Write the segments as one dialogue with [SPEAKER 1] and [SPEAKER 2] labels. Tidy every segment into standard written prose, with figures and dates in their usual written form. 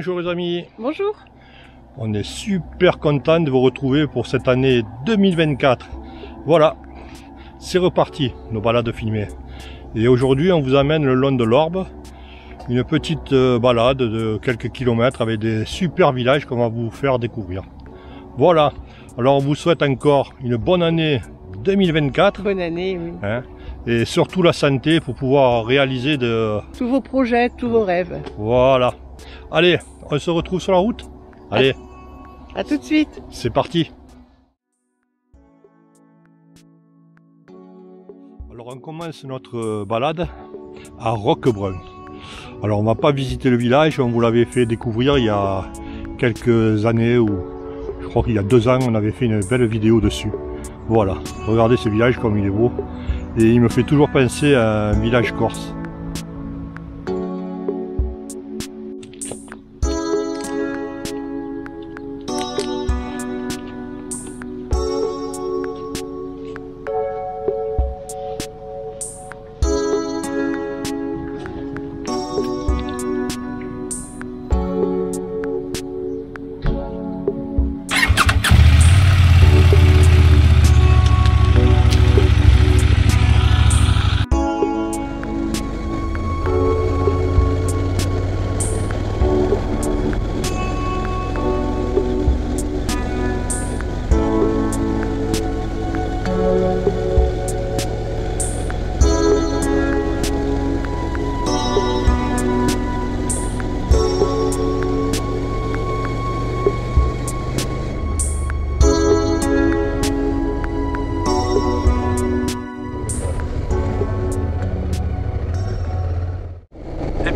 [SPEAKER 1] Bonjour les amis.
[SPEAKER 2] Bonjour.
[SPEAKER 1] On est super content de vous retrouver pour cette année 2024. Voilà, c'est reparti, nos balades filmées. Et aujourd'hui, on vous amène le long de l'Orbe, une petite balade de quelques kilomètres avec des super villages qu'on va vous faire découvrir. Voilà, alors on vous souhaite encore une bonne année 2024.
[SPEAKER 2] Bonne année, oui.
[SPEAKER 1] Hein, et surtout la santé pour pouvoir réaliser
[SPEAKER 2] Tous vos projets, tous vos rêves.
[SPEAKER 1] Voilà. Allez, on se retrouve sur la route. Allez,
[SPEAKER 2] À tout de suite.
[SPEAKER 1] c'est parti. Alors on commence notre balade à Roquebrun. Alors on va pas visiter le village, on vous l'avait fait découvrir il y a quelques années, ou je crois qu'il y a 2 ans, on avait fait une belle vidéo dessus. Voilà, regardez ce village comme il est beau. Et il me fait toujours penser à un village corse.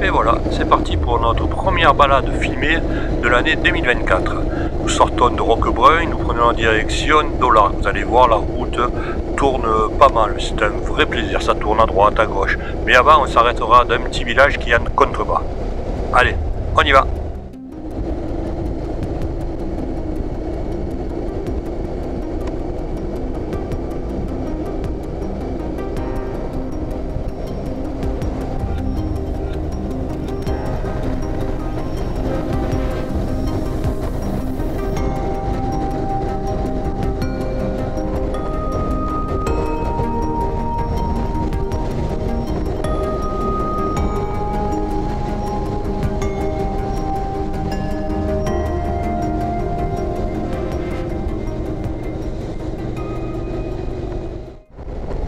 [SPEAKER 1] Et voilà, c'est parti pour notre première balade filmée de l'année 2024. Nous sortons de Roquebrun, nous prenons la direction d'Olargues. Vous allez voir, la route tourne pas mal, c'est un vrai plaisir, ça tourne à droite, à gauche. Mais avant, on s'arrêtera d'un petit village qui est en contrebas. Allez, on y va.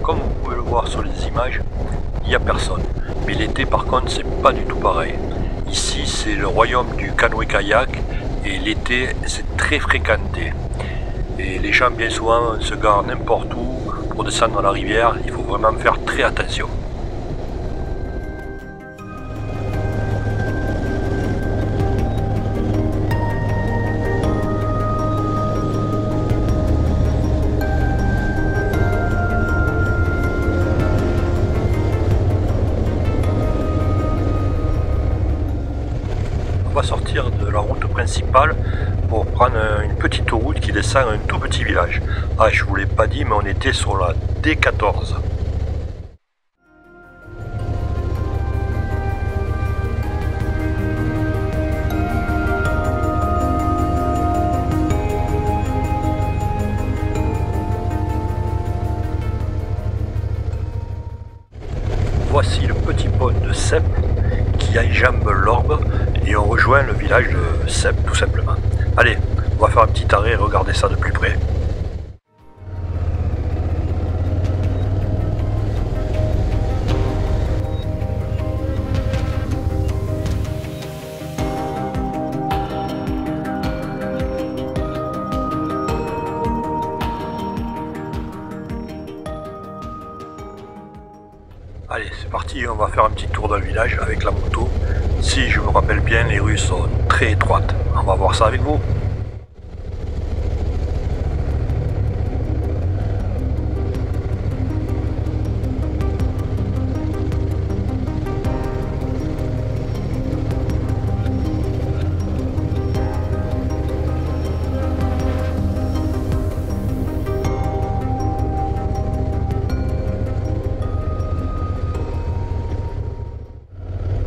[SPEAKER 1] Comme vous pouvez le voir sur les images, il n'y a personne. Mais l'été par contre c'est pas du tout pareil. Ici c'est le royaume du canoë-kayak et l'été c'est très fréquenté. Et les gens bien souvent se garent n'importe où pour descendre dans la rivière, il faut vraiment faire très attention. On va sortir de la route principale pour prendre une petite route qui descend un tout petit village. Ah, je vous l'ai pas dit, mais on était sur la D14. Voici le petit pont de Sepp qui enjambe l'Orbe et on rejoint le village de Sepp tout simplement. Allez, on va faire un petit arrêt et regarder ça de plus près. Allez, c'est parti, on va faire un petit tour dans le village avec la moto. Si je me rappelle bien, les rues sont très étroites. On va voir ça avec vous.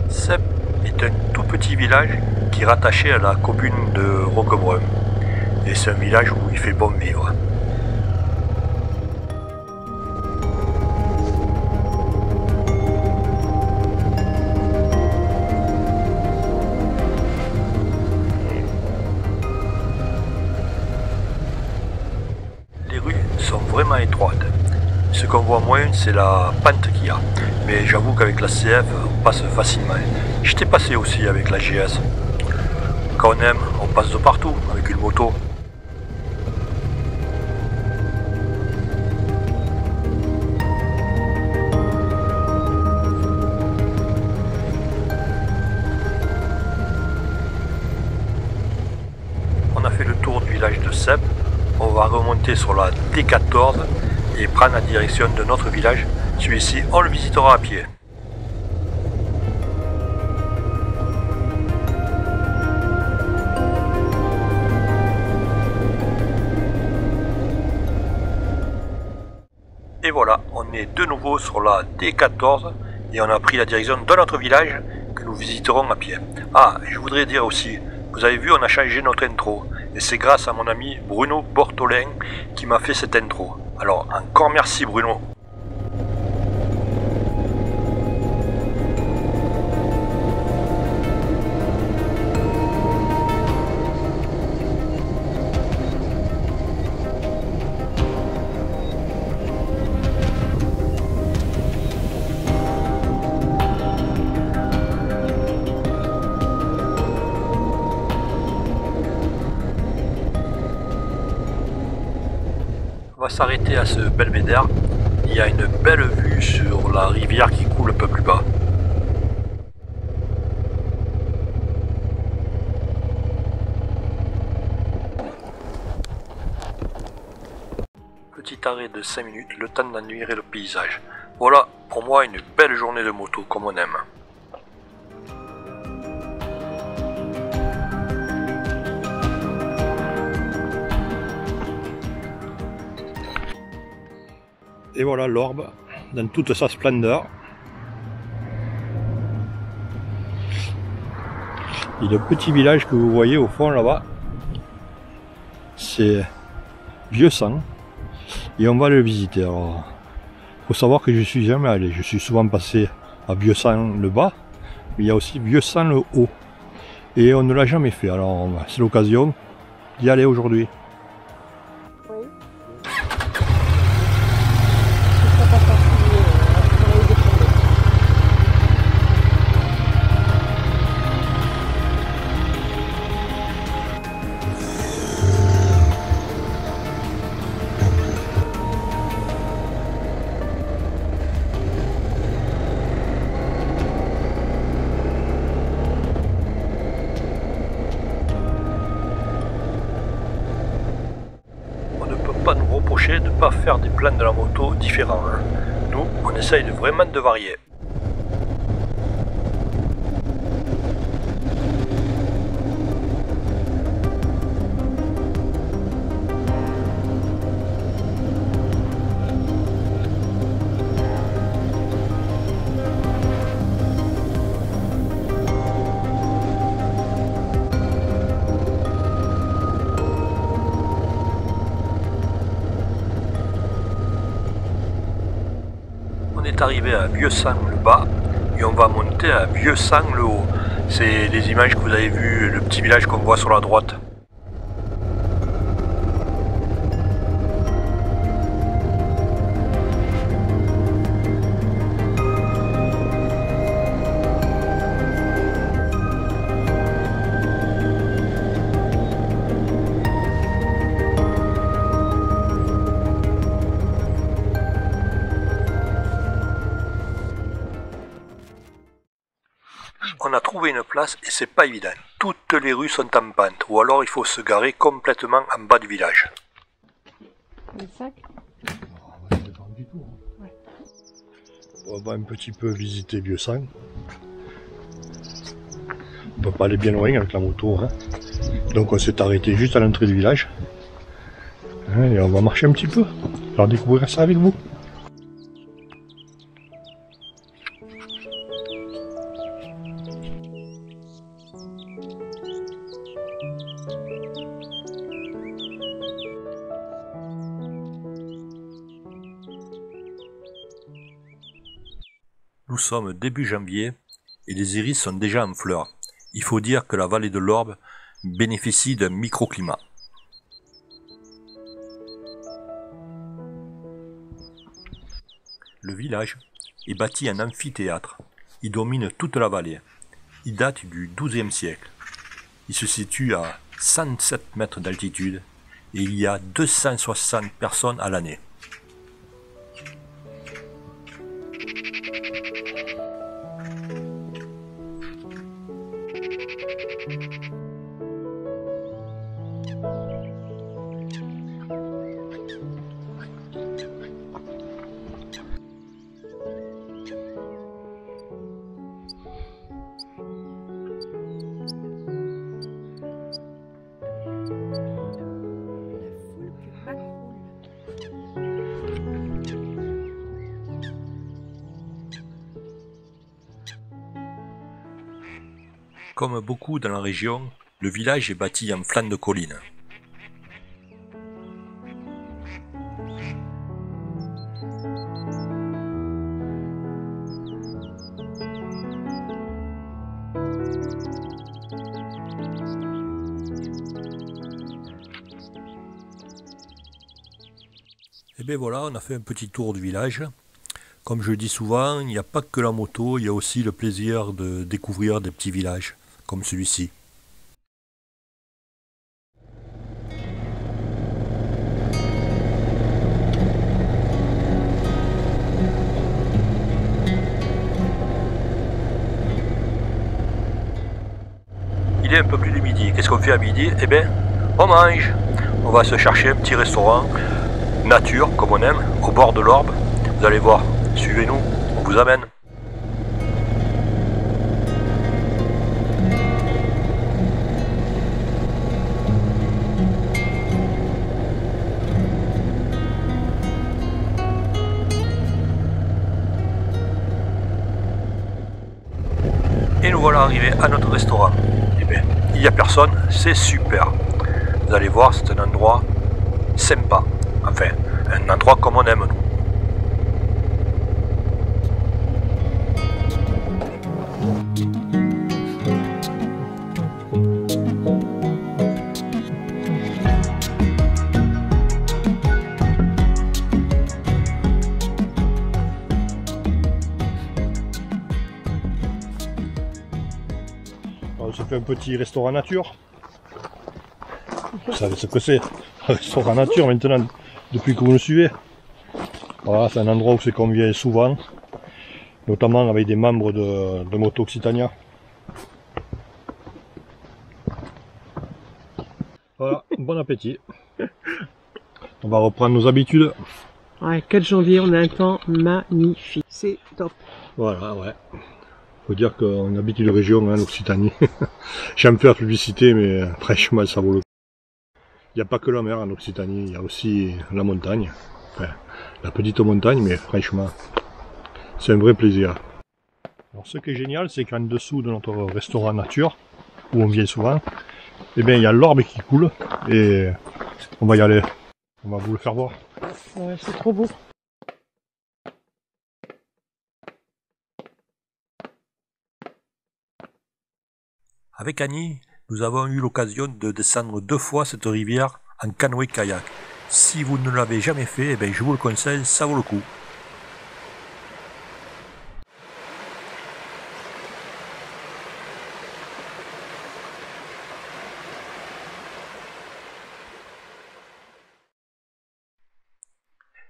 [SPEAKER 1] Sepp est un tout petit village qui est rattaché à la commune de Roquebrun. Et c'est un village où il fait bon vivre. Les rues sont vraiment étroites. Ce qu'on voit moins, c'est la pente qu'il y a. Mais j'avoue qu'avec la CF, on passe facilement. J'étais passé aussi avec la GS. Quand on aime, on passe de partout avec une moto. On a fait le tour du village de Seb. On va remonter sur la D14 et prendre la direction de notre village. Celui-ci, on le visitera à pied. Et voilà, on est de nouveau sur la D14 et on a pris la direction de notre village que nous visiterons à pied. Ah, je voudrais dire aussi, vous avez vu, on a changé notre intro. Et c'est grâce à mon ami Bruno Bortolin qui m'a fait cette intro. Alors encore merci Bruno. On va s'arrêter à ce belvédère. Il y a une belle vue sur la rivière qui coule un peu plus bas. Petit arrêt de 5 minutes, le temps d'admirer le paysage. Voilà, pour moi, une belle journée de moto comme on aime. Et voilà l'Orbe dans toute sa splendeur. Et le petit village que vous voyez au fond là-bas, c'est Vieux-Sang. Et on va le visiter. Alors, faut savoir que je suis jamais allé. Je suis souvent passé à Vieux-Sang le bas, mais il y a aussi Vieux-Sang le haut. Et on ne l'a jamais fait. Alors c'est l'occasion d'y aller aujourd'hui. Pas nous reprocher de ne pas faire des plans de la moto différents. Nous, on essaye vraiment de varier. On est arrivé à Vieux-Sang le bas et on va monter à Vieux-Sang le haut. C'est les images que vous avez vues, le petit village qu'on voit sur la droite. On a trouvé une place et c'est pas évident. Toutes les rues sont en pente ou alors il faut se garer complètement en bas du village.
[SPEAKER 2] Le sac ?
[SPEAKER 1] On va un petit peu visiter Vieux-Sang. On peut pas aller bien loin avec la moto. Hein. Donc on s'est arrêté juste à l'entrée du village. Et on va marcher un petit peu. On va découvrir ça avec vous.
[SPEAKER 3] Nous sommes début janvier et les iris sont déjà en fleurs. Il faut dire que la vallée de l'Orbe bénéficie d'un microclimat. Le village est bâti en amphithéâtre. Il domine toute la vallée. Il date du XIIe siècle. Il se situe à 107 mètres d'altitude et il y a 260 personnes à l'année. Comme beaucoup dans la région, le village est bâti en flanc de colline. Et bien voilà, on a fait un petit tour du village. Comme je le dis souvent, il n'y a pas que la moto, il y a aussi le plaisir de découvrir des petits villages, comme celui-ci. Il est un peu plus de midi. Qu'est-ce qu'on fait à midi? Eh bien, on mange. On va se chercher un petit restaurant, nature, comme on aime, au bord de l'Orbe. Vous allez voir, suivez-nous, on vous amène. Et nous voilà arrivés à notre restaurant. Eh bien, il n'y a personne, c'est super. Vous allez voir, c'est un endroit sympa. Enfin, un endroit comme on aime nous.
[SPEAKER 1] On se fait un petit restaurant nature. Vous savez ce que c'est, un restaurant nature maintenant, depuis que vous me suivez. Voilà, c'est un endroit où c'est qu'on vient souvent, notamment avec des membres de Moto Occitania. Voilà, bon appétit. On va reprendre nos habitudes.
[SPEAKER 2] Ouais, 4 janvier, on a un temps magnifique. C'est top.
[SPEAKER 1] Voilà, ouais. Faut dire qu'on habite une région, hein, l'Occitanie. J'aime faire publicité, mais franchement, ça vaut le coup. Il n'y a pas que la mer en Occitanie, il y a aussi la montagne. Enfin, la petite montagne, mais franchement, c'est un vrai plaisir. Alors, ce qui est génial, c'est qu'en dessous de notre restaurant nature, où on vient souvent, eh bien, il y a l'Orbe qui coule, et on va y aller. On va vous le faire voir.
[SPEAKER 2] Ouais, c'est trop beau.
[SPEAKER 3] Avec Annie, nous avons eu l'occasion de descendre 2 fois cette rivière en canoë-kayak. Si vous ne l'avez jamais fait, eh bien, je vous le conseille, ça vaut le coup.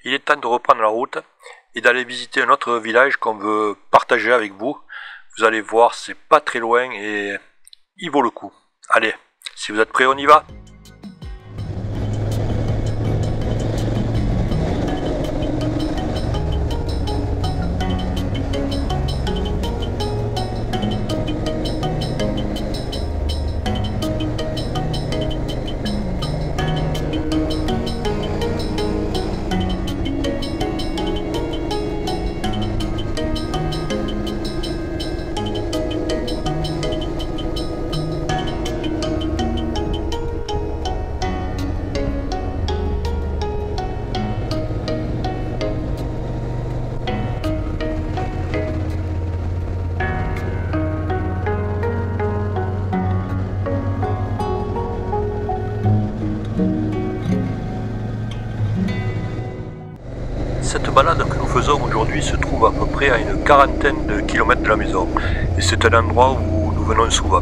[SPEAKER 3] Il est temps de reprendre la route et d'aller visiter un autre village qu'on veut partager avec vous. Vous allez voir, c'est pas très loin et il vaut le coup. Allez, si vous êtes prêts, on y va. maison aujourd'hui se trouve à peu près à une quarantaine de kilomètres de la maison. Et c'est un endroit où nous venons souvent.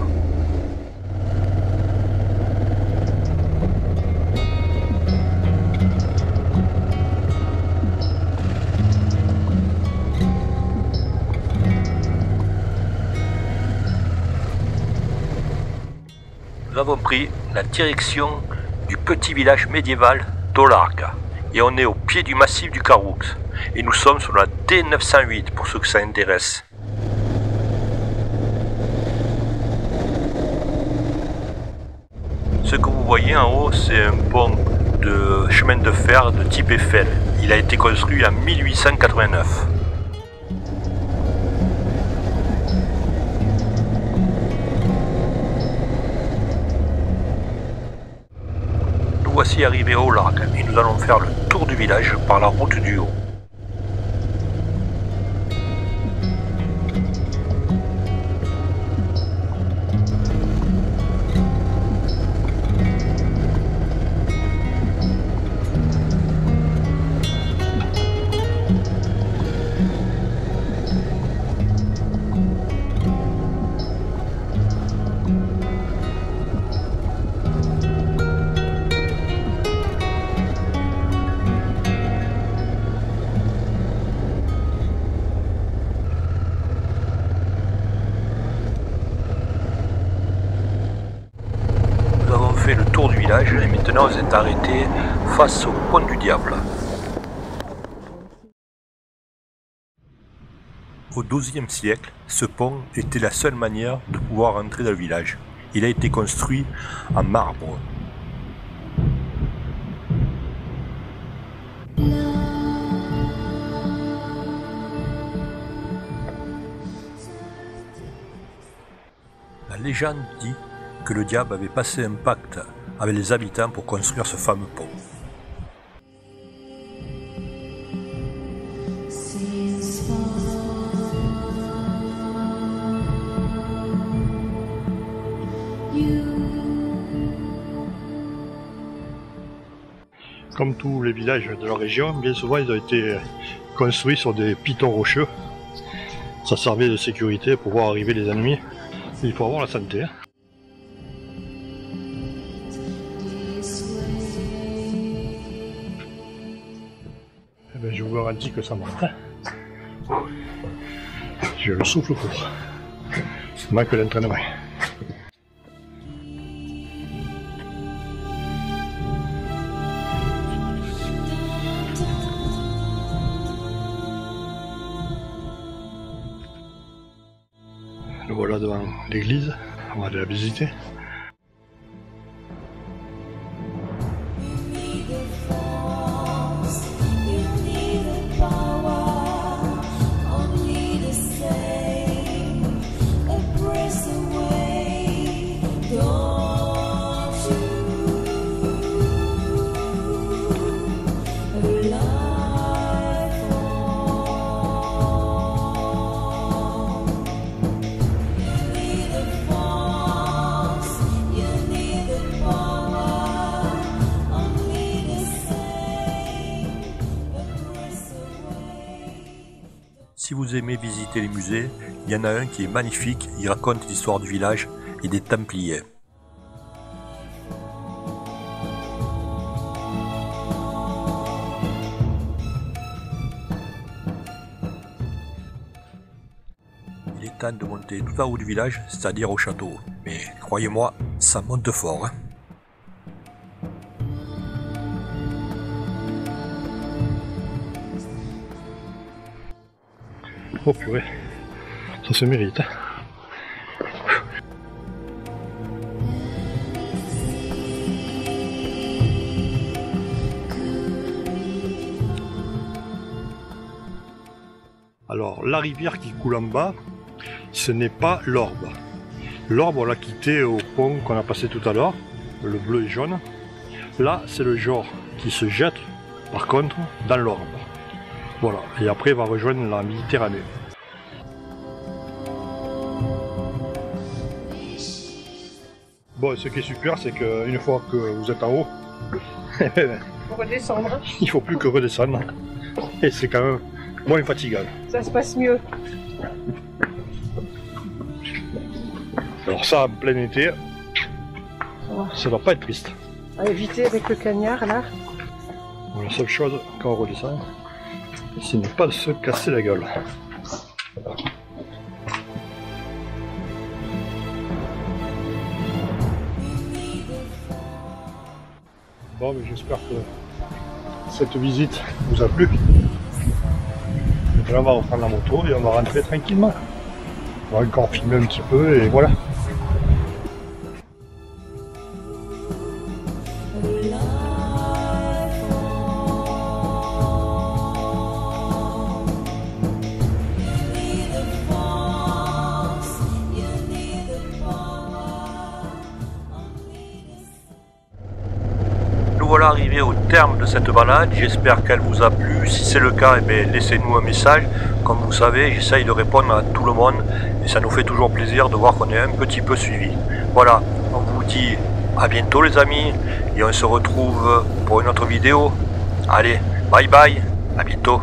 [SPEAKER 3] Nous avons pris la direction du petit village médiéval d'Olarga et on est au pied du massif du Caroux et nous sommes sur la D908 pour ceux que ça intéresse. Ce que vous voyez en haut, c'est un pont de chemin de fer de type Eiffel. Il a été construit en 1889. Voici arrivé au lac et nous allons faire le tour du village par la route du Haut. Fait le tour du village et maintenant vous êtes arrêté face au pont du Diable. Au XIIe siècle, ce pont était la seule manière de pouvoir entrer dans le village. Il a été construit en marbre. La légende dit que le diable avait passé un pacte avec les habitants pour construire ce fameux pont.
[SPEAKER 1] Comme tous les villages de la région, bien souvent ils ont été construits sur des pitons rocheux. Ça servait de sécurité pour voir arriver les ennemis. Il faut avoir la santé. Je vous garantis que ça monte. J'ai le souffle court. Il manque l'entraînement. Nous voilà devant l'église. On va aller la visiter.
[SPEAKER 3] Si vous aimez visiter les musées, il y en a un qui est magnifique, il raconte l'histoire du village et des Templiers. Il est temps de monter tout en haut du village, c'est-à-dire au château. Mais croyez-moi, ça monte fort. Hein.
[SPEAKER 1] Oh purée, ça se mérite. Alors, la rivière qui coule en bas, ce n'est pas l'Orbe. L'Orbe, on l'a quitté au pont qu'on a passé tout à l'heure, le bleu et jaune. Là, c'est le Jor qui se jette, par contre, dans l'Orbe. Voilà, et après il va rejoindre la Méditerranée. Bon, ce qui est super, c'est qu'une fois que vous êtes en haut,
[SPEAKER 2] Pour redescendre.
[SPEAKER 1] il ne faut plus que redescendre. Et c'est quand même moins fatigant.
[SPEAKER 2] Ça se passe mieux.
[SPEAKER 1] Alors ça, en plein été, ça doit pas être triste.
[SPEAKER 2] À éviter avec le cagnard là.
[SPEAKER 1] Bon, la seule chose, quand on redescend, c'est ne pas se casser la gueule. Bon, mais j'espère que cette visite vous a plu. Donc là, on va reprendre la moto et on va rentrer tranquillement. On va encore filmer un petit peu et voilà.
[SPEAKER 3] Nous voilà arrivés au terme de cette balade, j'espère qu'elle vous a plu. Si c'est le cas, eh bien, laissez-nous un message. Comme vous savez, j'essaye de répondre à tout le monde et ça nous fait toujours plaisir de voir qu'on est un petit peu suivi. Voilà, on vous dit à bientôt les amis et on se retrouve pour une autre vidéo. Allez, bye bye, à bientôt.